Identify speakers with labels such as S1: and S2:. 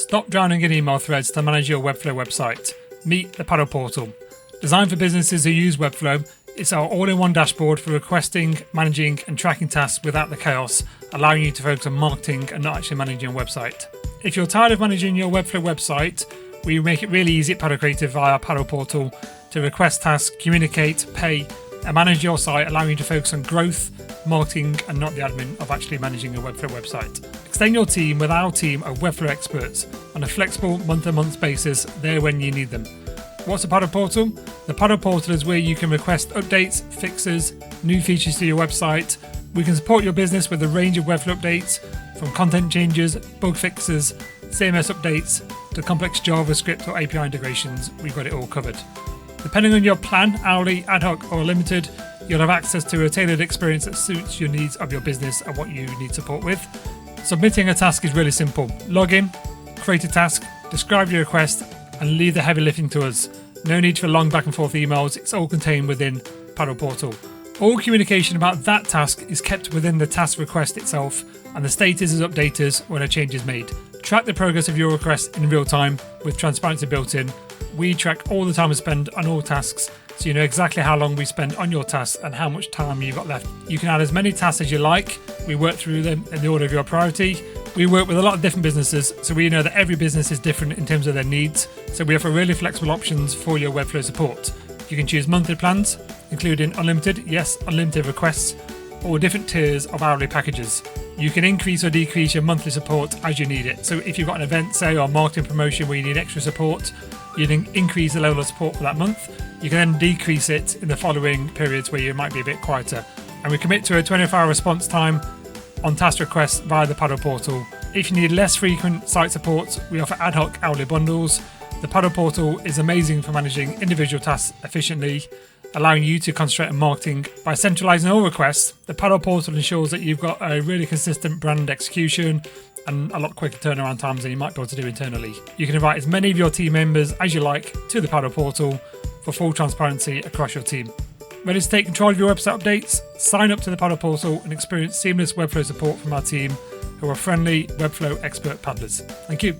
S1: Stop drowning in email threads to manage your Webflow website. Meet the Paddle Portal. Designed for businesses who use Webflow, it's our all-in-one dashboard for requesting, managing and tracking tasks without the chaos, allowing you to focus on marketing and not actually managing your website. If you're tired of managing your Webflow website, we make it really easy at Paddle Creative via our Paddle Portal to request tasks, communicate, pay and manage your site, allowing you to focus on growth, marketing and not the admin of actually managing your Webflow website. Extend your team with our team of Webflow experts on a flexible month-to-month basis, there when you need them. What's a Paddle Portal? The Paddle Portal is where you can request updates, fixes, new features to your website. We can support your business with a range of Webflow updates, from content changes, bug fixes, CMS updates, to complex JavaScript or API integrations. We've got it all covered. Depending on your plan, hourly, ad hoc or limited, you'll have access to a tailored experience that suits your needs of your business and what you need support with. Submitting a task is really simple. Log in, create a task, describe your request, and leave the heavy lifting to us. No need for long back and forth emails, it's all contained within Paddle Portal. All communication about that task is kept within the task request itself, and the status is updated when a change is made. Track the progress of your request in real time with transparency built in. We track all the time we spend on all tasks, so you know exactly how long we spend on your tasks and how much time you've got left. You can add as many tasks as you like. We work through them in the order of your priority. We work with a lot of different businesses, so we know that every business is different in terms of their needs. So we offer really flexible options for your Webflow support. You can choose monthly plans, including unlimited, yes, unlimited requests, or different tiers of hourly packages. You can increase or decrease your monthly support as you need it. So if you've got an event, say, or marketing promotion where you need extra support, you can increase the level of support for that month. You can then decrease it in the following periods where you might be a bit quieter. And we commit to a 24-hour response time on task requests via the Paddle Portal. If you need less frequent site support, we offer ad hoc hourly bundles. The Paddle Portal is amazing for managing individual tasks efficiently, allowing you to concentrate on marketing. By centralizing all requests, the Paddle Portal ensures that you've got a really consistent brand execution and a lot quicker turnaround times than you might be able to do internally. You can invite as many of your team members as you like to the Paddle Portal for full transparency across your team. Ready to take control of your website updates? Sign up to the Paddle Portal and experience seamless Webflow support from our team, who are friendly Webflow expert paddlers. Thank you.